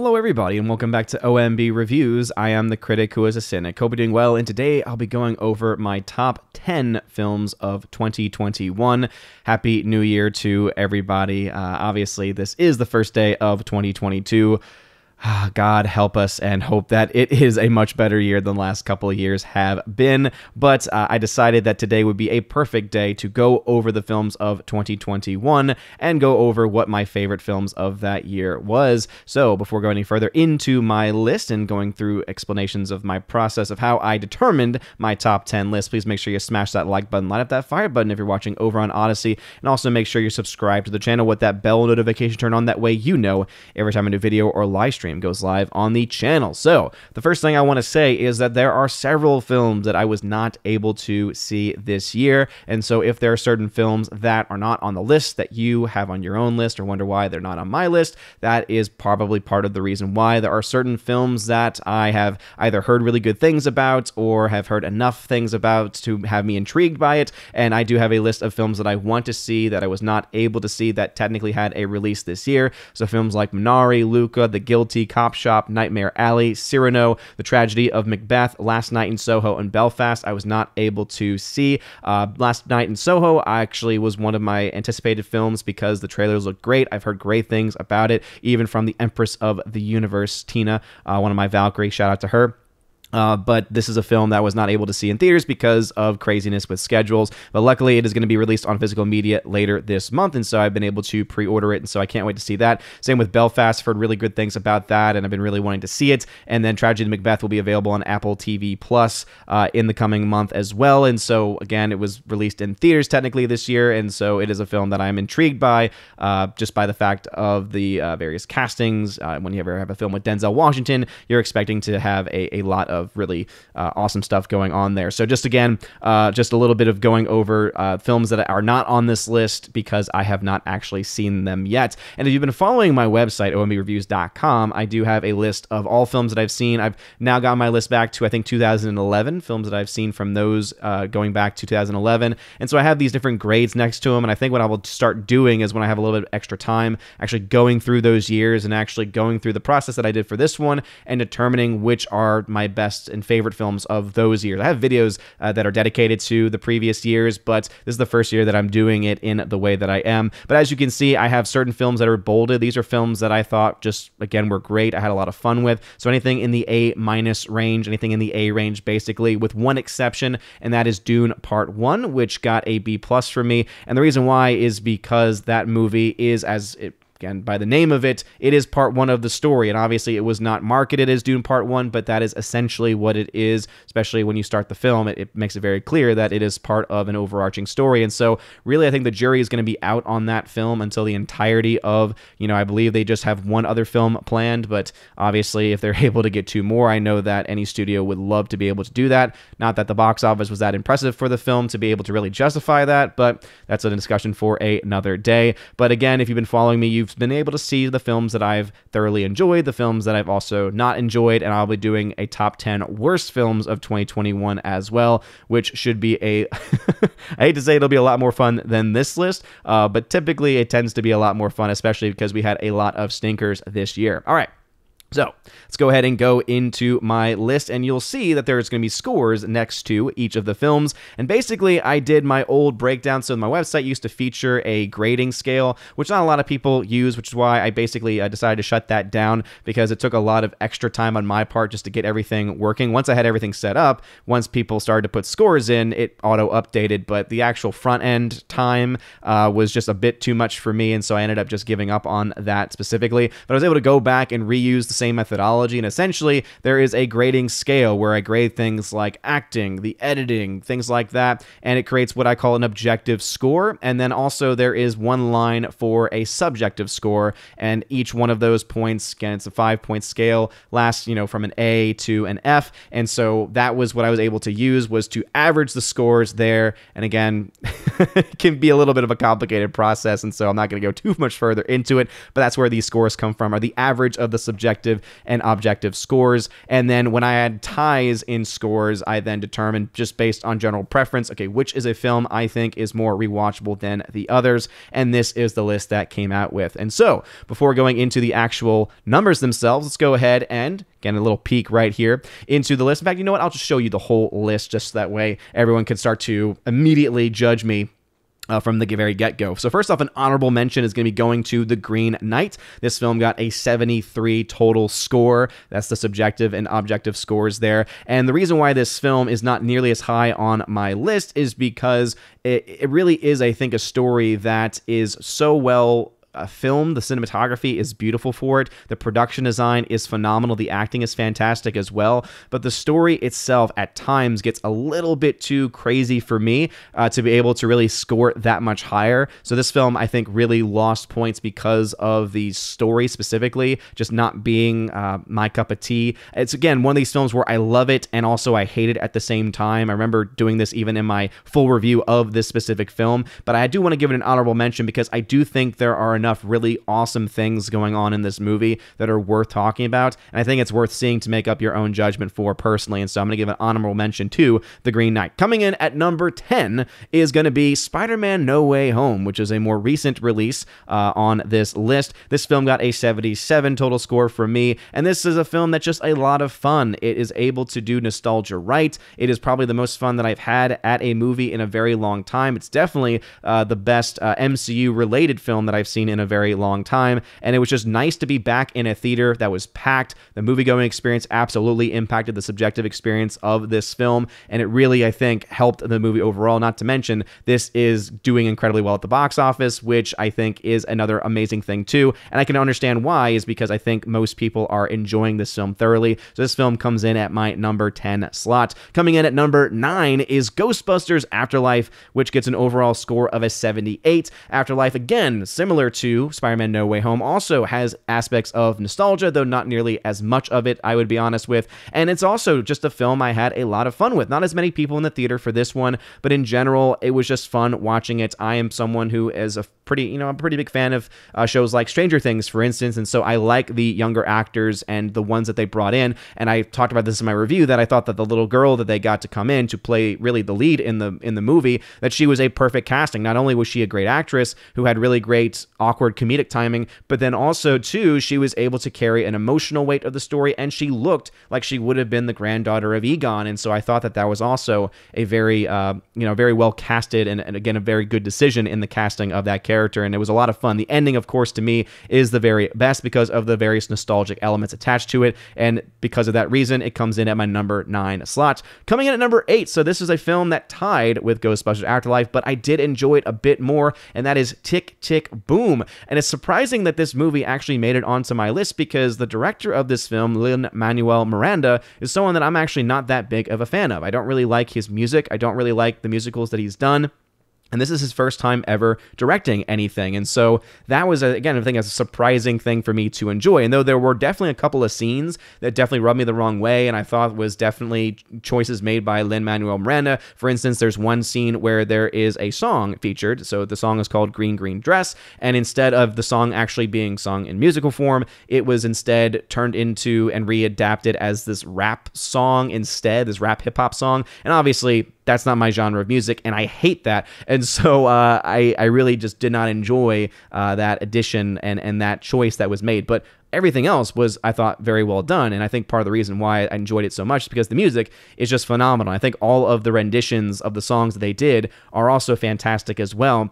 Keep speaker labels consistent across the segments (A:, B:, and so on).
A: Hello everybody and welcome back to OMB Reviews. I am the critic who is a cynic. Hope you're doing well, and today I'll be going over my top 10 films of 2021. Happy New Year to everybody. Obviously, this is the first day of 2022. God help us and hope that it is a much better year than the last couple of years have been. But I decided that today would be a perfect day to go over the films of 2021 and go over what my favorite films of that year was. So before going any further into my list and going through explanations of my process of how I determined my top 10 list, please make sure you smash that like button, light up that fire button if you're watching over on Odyssey, and also make sure you're subscribed to the channel with that bell notification turned on. That way you know every time a new video or live stream goes live on the channel. So the first thing I want to say is that there are several films that I was not able to see this year, and so if there are certain films that are not on the list that you have on your own list or wonder why they're not on my list, that is probably part of the reason why. There are certain films that I have either heard really good things about or have heard enough things about to have me intrigued by it, and I do have a list of films that I want to see that I was not able to see that technically had a release this year. So films like Minari, Luca, The Guilty, Cop Shop, Nightmare Alley, Cyrano, The Tragedy of Macbeth, Last Night in Soho, and Belfast I was not able to see. Last Night in Soho actually was one of my anticipated films because the trailers looked great. I've heard great things about it, even from the Empress of the Universe, Tina, one of my Valkyrie, shout out to her. But this is a film that I was not able to see in theaters because of craziness with schedules. But luckily, it is going to be released on physical media later this month, and so I've been able to pre-order it, and so I can't wait to see that. Same with Belfast. I've heard really good things about that, and I've been really wanting to see it. And then Tragedy of Macbeth will be available on Apple TV Plus in the coming month as well. And so, again, it was released in theaters technically this year, and so it is a film that I'm intrigued by just by the fact of the various castings. When you ever have a film with Denzel Washington, you're expecting to have a lot of really awesome stuff going on there. So just again, just a little bit of going over films that are not on this list because I have not actually seen them yet. And if you've been following my website, ombreviews.com, I do have a list of all films that I've seen. I've now got my list back to, I think, 2011, films that I've seen from those going back to 2011. And so I have these different grades next to them, and I think what I will start doing is when I have a little bit of extra time, actually going through those years and actually going through the process that I did for this one and determining which are my best and favorite films of those years. I have videos that are dedicated to the previous years, but this is the first year that I'm doing it in the way that I am. But as you can see, I have certain films that are bolded. These are films that I thought just, again, were great. I had a lot of fun with. So anything in the A- range, anything in the A range, basically, with one exception, and that is Dune Part 1, which got a B+ for me. And the reason why is because that movie is, as it again, by the name of it, it is part one of the story, and obviously it was not marketed as Dune Part 1, but that is essentially what it is, especially when you start the film. It makes it very clear that it is part of an overarching story, and so really I think the jury is going to be out on that film until the entirety of, I believe they just have one other film planned, but obviously if they're able to get two more, I know that any studio would love to be able to do that. Not that the box office was that impressive for the film to be able to really justify that, but that's a discussion for another day. But again, if you've been following me, you've been able to see the films that I've thoroughly enjoyed, the films that I've also not enjoyed, and I'll be doing a top 10 worst films of 2021 as well, which should be I hate to say it'll be a lot more fun than this list, but typically it tends to be a lot more fun, especially because we had a lot of stinkers this year. All right. So let's go ahead and go into my list, and you'll see that there's going to be scores next to each of the films. And basically, I did my old breakdown. So my website used to feature a grading scale, which not a lot of people use, which is why I basically decided to shut that down because it took a lot of extra time on my part just to get everything working. Once I had everything set up, once people started to put scores in, it auto-updated, but the actual front-end time was just a bit too much for me, and so I ended up just giving up on that specifically. But I was able to go back and reuse the same methodology, and essentially there is a grading scale where I grade things like acting, the editing, things like that, and it creates what I call an objective score. And then also there is one line for a subjective score, and each one of those points, again, it's a 5-point scale, lasts from an A to an F. And so that was what I was able to use, was to average the scores there. And again, it can be a little bit of a complicated process, and so I'm not going to go too much further into it, but that's where these scores come from, are the average of the subjective subjective and objective scores. And then when I had ties in scores, I then determined, just based on general preference, okay, which is a film I think is more rewatchable than the others. And this is the list that came out with. And so before going into the actual numbers themselves, let's go ahead and get a little peek right here into the list. In fact, you know what? I'll just show you the whole list, just that way everyone can start to immediately judge me from the very get-go. So first off, an honorable mention is going to be going to The Green Knight. This film got a 73 total score. That's the subjective and objective scores there. And the reason why this film is not nearly as high on my list is because it really is, I think, a story that is so well filmed. The cinematography is beautiful for it. The production design is phenomenal. The acting is fantastic as well. But the story itself at times gets a little bit too crazy for me to be able to really score it that much higher. So this film, I think, really lost points because of the story specifically, just not being my cup of tea. It's, again, one of these films where I love it and also I hate it at the same time. I remember doing this even in my full review of this specific film, but I do want to give it an honorable mention because I do think there are enough really awesome things going on in this movie that are worth talking about, and I think it's worth seeing to make up your own judgment for personally. And so I'm going to give an honorable mention to The Green Knight. Coming in at number 10 is going to be Spider-Man No Way Home, which is a more recent release on this list. This film got a 77 total score from me, and this is a film that's just a lot of fun. It is able to do nostalgia right. It is probably the most fun that I've had at a movie in a very long time. It's definitely the best MCU-related film that I've seen in a very long time, and it was just nice to be back in a theater that was packed. The movie-going experience absolutely impacted the subjective experience of this film, and it really, I think, helped the movie overall. Not to mention, this is doing incredibly well at the box office, which I think is another amazing thing too, and I can understand why, is because I think most people are enjoying this film thoroughly. So this film comes in at my number 10 slot. Coming in at number 9 is Ghostbusters Afterlife, which gets an overall score of a 78. Afterlife, again, similar to Spider-Man No Way Home, also has aspects of nostalgia, though not nearly as much of it, I would be honest with. And it's also just a film I had a lot of fun with. Not as many people in the theater for this one, but in general, it was just fun watching it. I am someone who is a pretty big fan of shows like Stranger Things, for instance, and so I like the younger actors and the ones that they brought in. And I talked about this in my review, that I thought that the little girl that they got to come in to play really the lead in the movie, that she was a perfect casting. Not only was she a great actress who had really great awkward comedic timing, but then also too, she was able to carry an emotional weight of the story, and she looked like she would have been the granddaughter of Egon. And so I thought that that was also a very very well casted and again a very good decision in the casting of that character, and it was a lot of fun. The ending, of course, to me is the very best because of the various nostalgic elements attached to it, and because of that reason, it comes in at my number 9 slot. Coming in at number 8, so this is a film that tied with Ghostbusters Afterlife, but I did enjoy it a bit more, and that is Tick, Tick, Boom. And it's surprising that this movie actually made it onto my list because the director of this film, Lin-Manuel Miranda, is someone that I'm actually not that big of a fan of. I don't really like his music. I don't really like the musicals that he's done. And this is his first time ever directing anything. And so that was, again, I think a surprising thing for me to enjoy. And though there were definitely a couple of scenes that definitely rubbed me the wrong way, and I thought was definitely choices made by Lin-Manuel Miranda. For instance, there's one scene where there is a song featured. So the song is called Green, Green Dress. And instead of the song actually being sung in musical form, it was instead turned into and readapted as this rap song instead, this rap hip-hop song. And obviously, that's not my genre of music, and I hate that. And so I really just did not enjoy that addition and that choice that was made. But everything else was, I thought, very well done. And I think part of the reason why I enjoyed it so much is because the music is just phenomenal. I think all of the renditions of the songs that they did are also fantastic as well.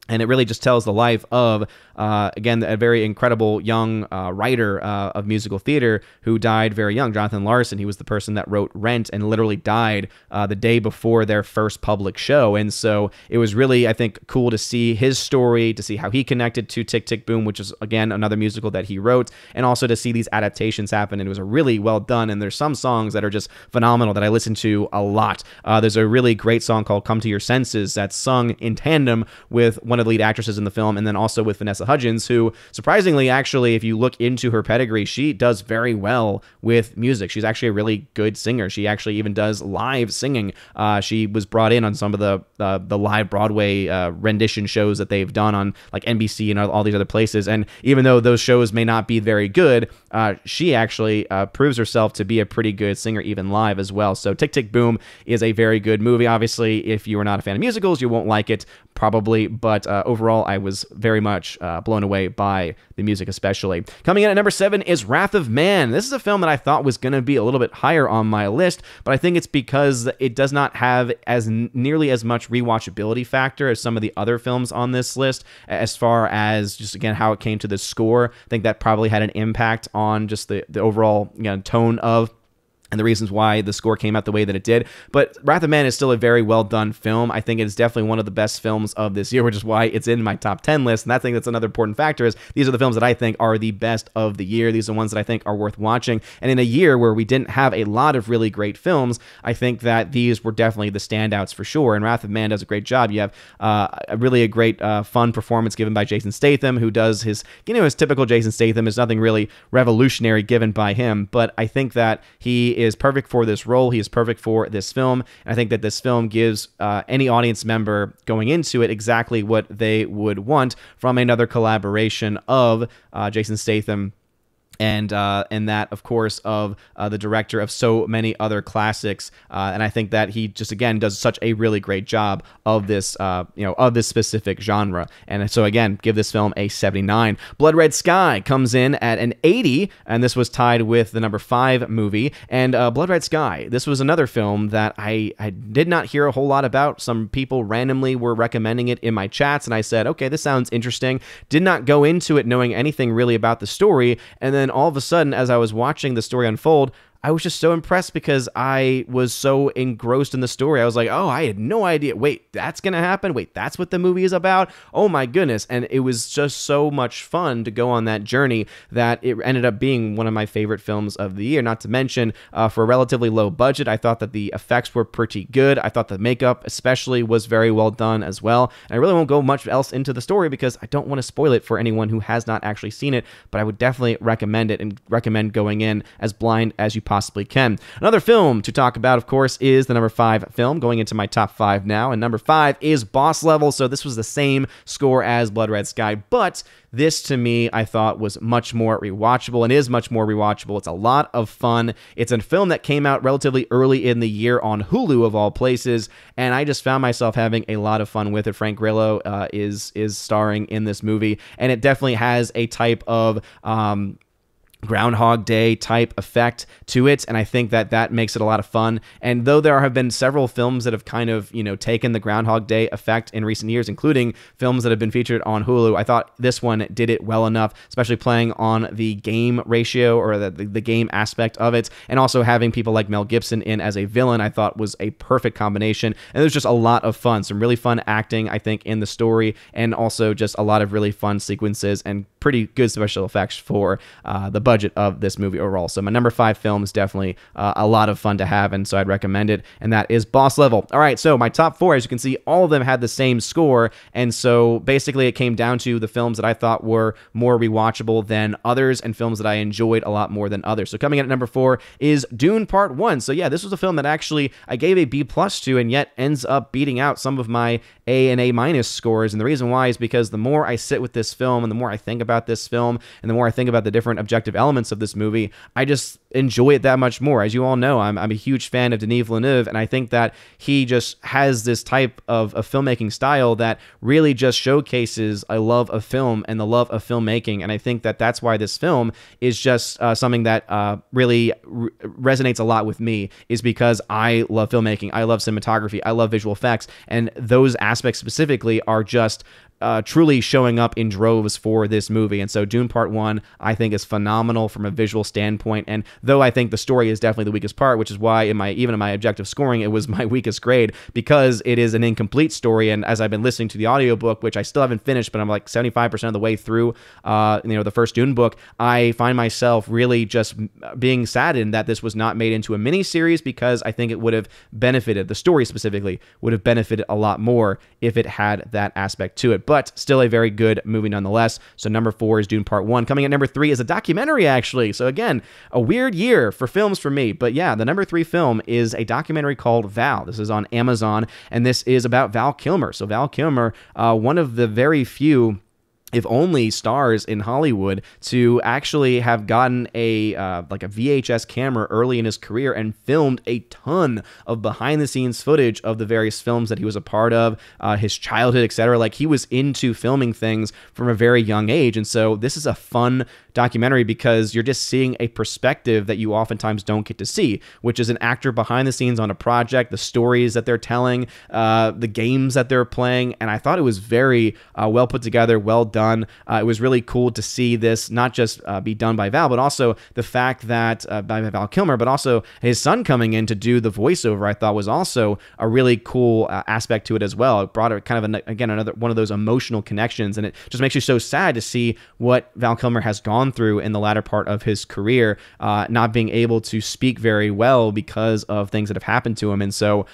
A: And it really just tells the life of, again, a very incredible young writer of musical theater who died very young, Jonathan Larson. He was the person that wrote Rent and literally died the day before their first public show. And so it was really, I think, cool to see his story, to see how he connected to Tick, Tick, Boom, which is, again, another musical that he wrote, and also to see these adaptations happen. And it was really well done. And there's some songs that are just phenomenal that I listen to a lot. There's a really great song called Come to Your Senses that's sung in tandem with one of the lead actresses in the film, and then also with Vanessa Hudgens, who surprisingly, actually, if you look into her pedigree, she does very well with music. She's actually a really good singer. She actually even does live singing. She was brought in on some of the live Broadway rendition shows that they've done on like NBC and all these other places. And even though those shows may not be very good, she actually proves herself to be a pretty good singer even live as well. So Tick, Tick, Boom is a very good movie. Obviously, if you are not a fan of musicals, you won't like it probably, but overall, I was very much blown away by the music especially. Coming in at number 7 is Wrath of Man. This is a film that I thought was going to be a little bit higher on my list, but I think it's because it does not have nearly as much rewatchability factor as some of the other films on this list, as far as just, again, how it came to the score. I think that probably had an impact on just the overall tone of and the reasons why the score came out the way that it did. But Wrath of Man is still a very well done film. I think it is definitely one of the best films of this year, which is why it's in my top 10 list. And I think that's another important factor is these are the films that I think are the best of the year. These are the ones that I think are worth watching. And in a year where we didn't have a lot of really great films, I think that these were definitely the standouts for sure. And Wrath of Man does a great job. You have a great fun performance given by Jason Statham, who does his typical Jason Statham. Is nothing really revolutionary given by him, but I think that he is perfect for this role. He is perfect for this film. And I think that this film gives any audience member going into it exactly what they would want from another collaboration of Jason Statham and that, of course, of the director of so many other classics. And I think that he just, again, does such a really great job of this, of this specific genre. And so, again, give this film a 79. Blood Red Sky comes in at an 80, and this was tied with the number 5 movie. And Blood Red Sky, this was another film that I did not hear a whole lot about. Some people randomly were recommending it in my chats, and I said, okay, this sounds interesting. Did not go into it knowing anything really about the story, and then all of a sudden, as I was watching the story unfold, I was just so impressed because I was so engrossed in the story. I was like, oh, I had no idea. Wait, that's going to happen? Wait, that's what the movie is about? Oh my goodness. And it was just so much fun to go on that journey that it ended up being one of my favorite films of the year. Not to mention, for a relatively low budget, I thought that the effects were pretty good. I thought the makeup especially was very well done as well. And I really won't go much else into the story because I don't want to spoil it for anyone who has not actually seen it, but I would definitely recommend it and recommend going in as blind as you possibly can. Another film to talk about, of course, is the number 5 film, going into my top 5 now, and number 5 is Boss Level. So this was the same score as Blood Red Sky, but this, to me, I thought was much more rewatchable and is much more rewatchable. It's a lot of fun. It's a film that came out relatively early in the year on Hulu, of all places, and I just found myself having a lot of fun with it. Frank Grillo is starring in this movie, and it definitely has a type of Groundhog Day type effect to it, and I think that makes it a lot of fun. And though there have been several films that have kind of taken the Groundhog Day effect in recent years, including films that have been featured on Hulu, I thought this one did it well enough, especially playing on the game ratio or the game aspect of it, and also having people like Mel Gibson in as a villain. I thought was a perfect combination, and there's just a lot of fun, some really fun acting, I think, in the story, and also just a lot of really fun sequences and pretty good special effects for the budget of this movie overall. So my number 5 film is definitely a lot of fun to have, and so I'd recommend it, and that is Boss Level. All right, so my top 4, as you can see, all of them had the same score, and so basically it came down to the films that I thought were more rewatchable than others, and films that I enjoyed a lot more than others. So coming in at number 4 is Dune Part 1. So yeah, this was a film that actually I gave a B+ to, and yet ends up beating out some of my A and A- scores, and the reason why is because the more I sit with this film, and the more I think about this film, and the more I think about the different objective elements of this movie, I just enjoy it that much more. As you all know, I'm a huge fan of Denis Villeneuve, and I think that he just has this type of filmmaking style that really just showcases a love of film and the love of filmmaking, and I think that that's why this film is just something that really resonates a lot with me, is because I love filmmaking, I love cinematography, I love visual effects, and those aspects specifically are just truly showing up in droves for this movie. And so Dune Part 1, I think, is phenomenal from a visual standpoint. And though I think the story is definitely the weakest part, which is why even in my objective scoring, it was my weakest grade, because it is an incomplete story. And as I've been listening to the audiobook, which I still haven't finished, but I'm like 75% of the way through, the first Dune book, I find myself really just being saddened that this was not made into a miniseries, because I think it would have benefited, the story specifically, would have benefited a lot more if it had that aspect to it. but still a very good movie nonetheless. So number 4 is Dune Part 1. Coming at number 3 is a documentary, actually. So again, a weird year for films for me. But yeah, the number 3 film is a documentary called Val. This is on Amazon, and this is about Val Kilmer. So Val Kilmer, one of the very few, if only, stars in Hollywood to actually have gotten a like a VHS camera early in his career and filmed a ton of behind-the-scenes footage of the various films that he was a part of, his childhood, etc. Like, he was into filming things from a very young age, and so this is a fun documentary because you're just seeing a perspective that you oftentimes don't get to see, which is an actor behind the scenes on a project, the stories that they're telling, the games that they're playing, and I thought it was very well put together, well done. It was really cool to see this not just be done by Val, but also the fact that by Val Kilmer, but also his son coming in to do the voiceover. I thought was also a really cool aspect to it as well. It brought it kind of again another one of those emotional connections, and it just makes you so sad to see what Val Kilmer has gone through in the latter part of his career, not being able to speak very well because of things that have happened to him. And so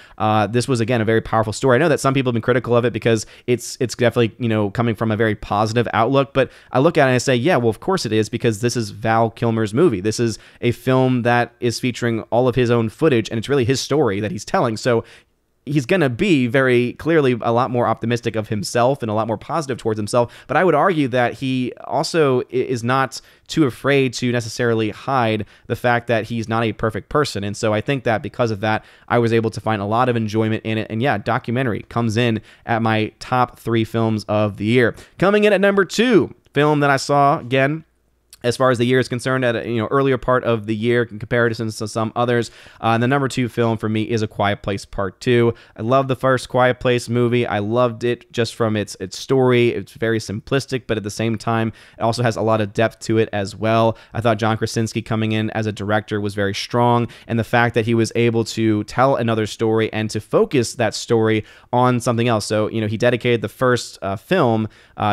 A: this was, again, a very powerful story. I know that some people have been critical of it because it's definitely, you know, coming from a very positive outlook, but I look at it and I say, yeah, well, of course it is, because this is Val Kilmer's movie. This is a film that is featuring all of his own footage, and it's really his story that he's telling. So he's going to be very clearly a lot more optimistic of himself and a lot more positive towards himself. But I would argue that he also is not too afraid to necessarily hide the fact that he's not a perfect person. And so I think that because of that, I was able to find a lot of enjoyment in it. And yeah, documentary comes in at my top 3 films of the year. Coming in at number 2, film that I saw, again, as far as the year is concerned, at a earlier part of the year in comparison to some others. The number 2 film for me is A Quiet Place Part 2. I love the first Quiet Place movie. I loved it just from its story. It's very simplistic, but at the same time, it also has a lot of depth to it as well. I thought John Krasinski coming in as a director was very strong, and the fact that he was able to tell another story and to focus that story on something else. So, he dedicated the first film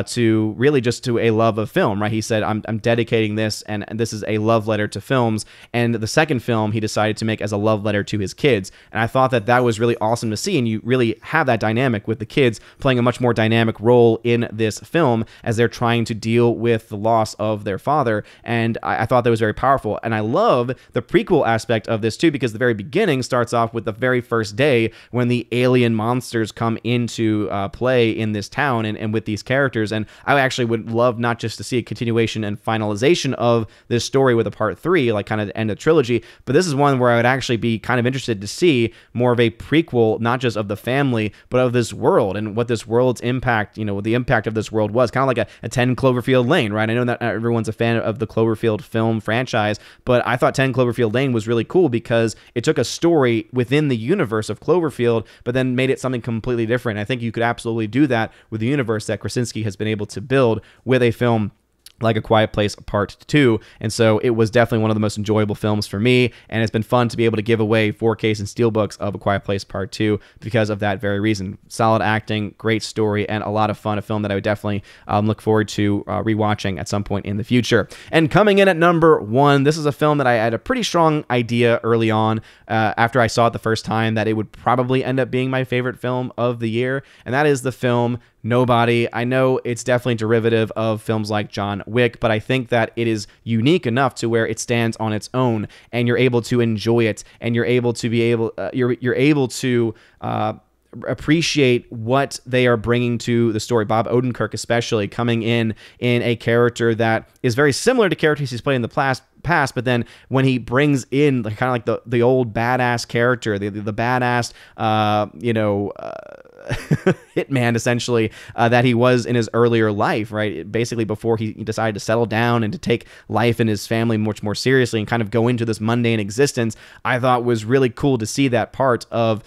A: to really just to a love of film, right? He said, I'm dedicating this, and this is a love letter to films. And the second film he decided to make as a love letter to his kids. And I thought that was really awesome to see, and you really have that dynamic with the kids playing a much more dynamic role in this film as they're trying to deal with the loss of their father. And I thought that was very powerful. And I love the prequel aspect of this too, because the very beginning starts off with the very first day when the alien monsters come into play in this town and with these characters. And I actually would love not just to see a continuation and finalization of this story with a part 3, like kind of the end of the trilogy, but this is one where I would actually be kind of interested to see more of a prequel, not just of the family, but of this world and what this world's impact, what the impact of this world was. Kind of like a 10 Cloverfield Lane, right? I know that everyone's a fan of the Cloverfield film franchise, but I thought 10 Cloverfield Lane was really cool because it took a story within the universe of Cloverfield, but then made it something completely different. I think you could absolutely do that with the universe that Krasinski has been able to build with a film like A Quiet Place Part 2. And so it was definitely one of the most enjoyable films for me, and it's been fun to be able to give away 4Ks and steelbooks of A Quiet Place Part 2 because of that very reason. Solid acting, great story, and a lot of fun. A film that I would definitely look forward to rewatching at some point in the future. And coming in at number 1, this is a film that I had a pretty strong idea early on after I saw it the first time that it would probably end up being my favorite film of the year, and that is the film Nobody. I know it's definitely derivative of films like John Wick, but I think that it is unique enough to where it stands on its own, and you're able to enjoy it, and you're able to appreciate what they are bringing to the story. Bob Odenkirk especially coming in a character that is very similar to characters he's played in the past, but then when he brings in kind of like the old badass character, the badass hitman essentially that he was in his earlier life, right? Basically before he decided to settle down and to take life and his family much more seriously and kind of go into this mundane existence, I thought was really cool to see that part of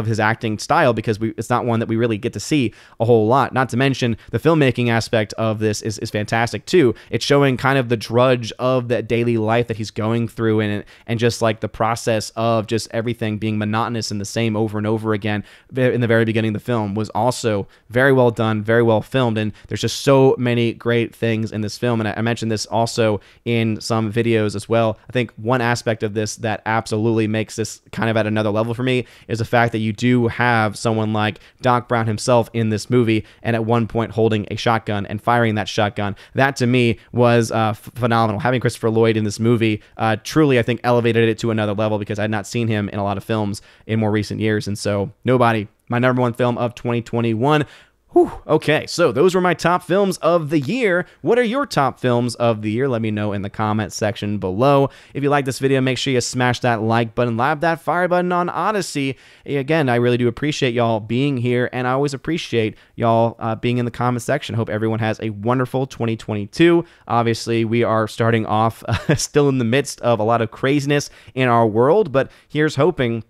A: his acting style, because it's not one that we really get to see a whole lot. Not to mention the filmmaking aspect of this is fantastic too. It's showing kind of the drudge of that daily life that he's going through, and just like the process of just everything being monotonous and the same over and over again in the very beginning of the film was also very well done, very well filmed, and there's just so many great things in this film. And I mentioned this also in some videos as well. I think one aspect of this that absolutely makes this kind of at another level for me is the fact that you do have someone like Doc Brown himself in this movie, and at one point holding a shotgun and firing that shotgun. That to me was phenomenal. Having Christopher Lloyd in this movie truly, I think, elevated it to another level, because I had not seen him in a lot of films in more recent years. And so Nobody, my number one film of 2021. Whew. Okay, so those were my top films of the year. What are your top films of the year? Let me know in the comment section below. If you like this video, make sure you smash that like button, lab that fire button on Odyssey. Again, I really do appreciate y'all being here, and I always appreciate y'all being in the comment section. Hope everyone has a wonderful 2022. Obviously, we are starting off still in the midst of a lot of craziness in our world, but here's hoping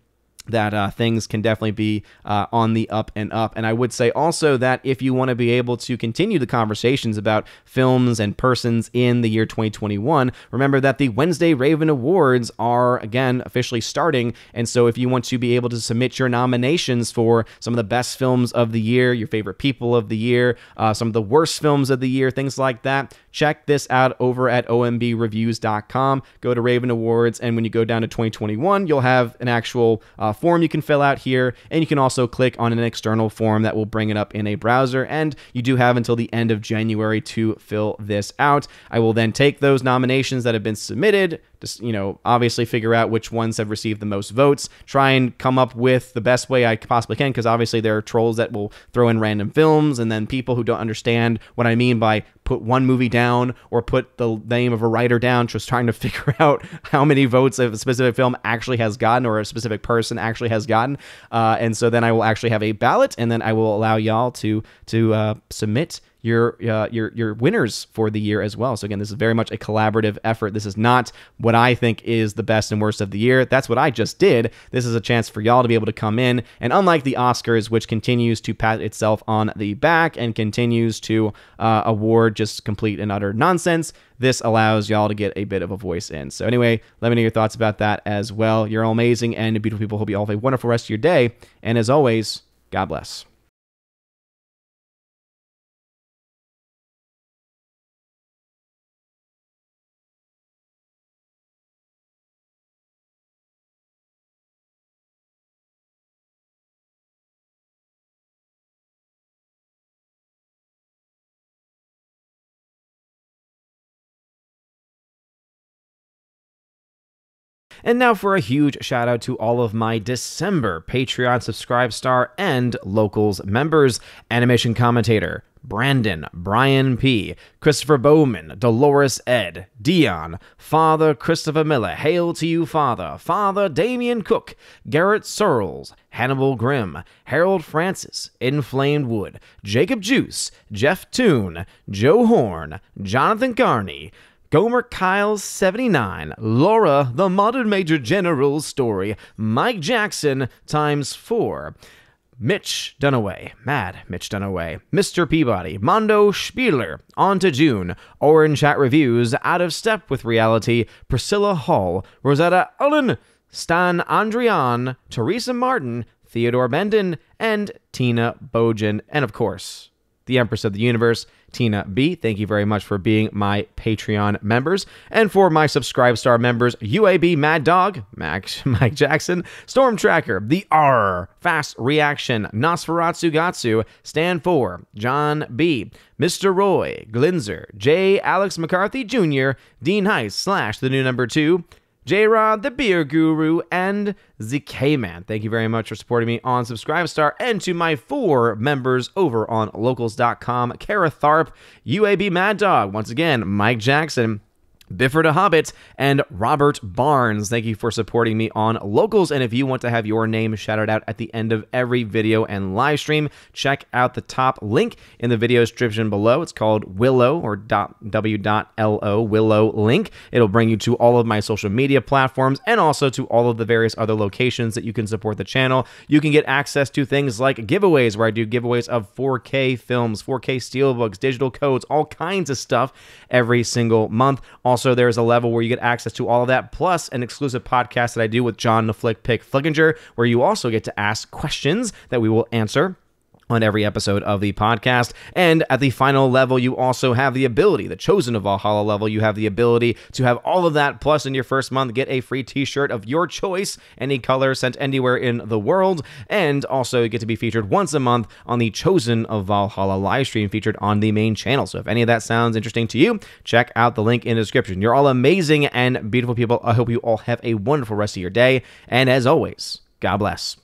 A: that things can definitely be on the up and up. And I would say also that if you want to be able to continue the conversations about films and persons in the year 2021, remember that the Wednesday Raven Awards are, again, officially starting. And so if you want to be able to submit your nominations for some of the best films of the year, your favorite people of the year, some of the worst films of the year, things like that, check this out over at ombreviews.com. Go to Raven Awards, and when you go down to 2021, you'll have an actual form you can fill out here, and you can also click on an external form that will bring it up in a browser, and you do have until the end of January to fill this out. I will then take those nominations that have been submitted, just, obviously figure out which ones have received the most votes, try and come up with the best way I possibly can, because obviously there are trolls that will throw in random films, and then people who don't understand what I mean by put one movie down or put the name of a writer down, just trying to figure out how many votes a specific film actually has gotten, or a specific person actually has gotten. And so then I will actually have a ballot, and then I will allow y'all to submit your winners for the year as well. So again, this is very much a collaborative effort. This is not what I think is the best and worst of the year. That's what I just did. This is a chance for y'all to be able to come in, and unlike the Oscars, which continues to pat itself on the back and continues to award just complete and utter nonsense, this allows y'all to get a bit of a voice in. So anyway, let me know your thoughts about that as well. You're all amazing and beautiful people. Hope you all have a wonderful rest of your day. And as always, God bless. And now for a huge shout out to all of my December Patreon Subscribe Star and Locals members: Animation Commentator Brandon, Brian P., Christopher Bowman, Dolores Ed, Dion, Father Christopher Miller, Hail to You Father, Father Damian Cook, Garrett Searles, Hannibal Grimm, Harold Francis, Inflamed Wood, Jacob Juice, Jeff Toon, Joe Horn, Jonathan Carney, Gomer Kyles 79, Laura, The Modern Major General's Story, Mike Jackson ×4, Mitch Dunaway, Mad Mitch Dunaway, Mr. Peabody, Mondo Spieler, On to June, Orange Chat Reviews, Out of Step with Reality, Priscilla Hall, Rosetta Ullen, Stan Andrian, Teresa Martin, Theodore Bendon, and Tina Bojan, and of course, the Empress of the Universe, Tina B. Thank you very much for being my Patreon members. And for my Subscribe Star members, UAB Mad Dog, Mike Jackson, Storm Tracker, The R, Fast Reaction, Nosferatu Gatsu, Stan 4, John B., Mr. Roy, Glinzer, J. Alex McCarthy Jr., Dean Heiss / the new number 2, J-Rod, the Beer Guru, and ZK-Man. Thank you very much for supporting me on Subscribestar. And to my 4 members over on Locals.com, Kara Tharp, UAB Mad Dog, once again, Mike Jackson, Bifford a Hobbit, and Robert Barnes. Thank you for supporting me on Locals, and if you want to have your name shouted out at the end of every video and live stream, check out the top link in the video description below. It's called Willow, or w.lo, Willow link. It'll bring you to all of my social media platforms and also to all of the various other locations that you can support the channel. You can get access to things like giveaways, where I do giveaways of 4K films, 4K steelbooks, digital codes, all kinds of stuff every single month. Also, there's a level where you get access to all of that, plus an exclusive podcast that I do with John the Flick Pick Flickinger, where you also get to ask questions that we will answer on every episode of the podcast. And at the final level, you also have the ability, the Chosen of Valhalla level, you have the ability to have all of that, plus in your first month, get a free t-shirt of your choice, any color, sent anywhere in the world, and also you get to be featured once a month on the Chosen of Valhalla live stream featured on the main channel. So if any of that sounds interesting to you, check out the link in the description. You're all amazing and beautiful people. I hope you all have a wonderful rest of your day, and as always, God bless.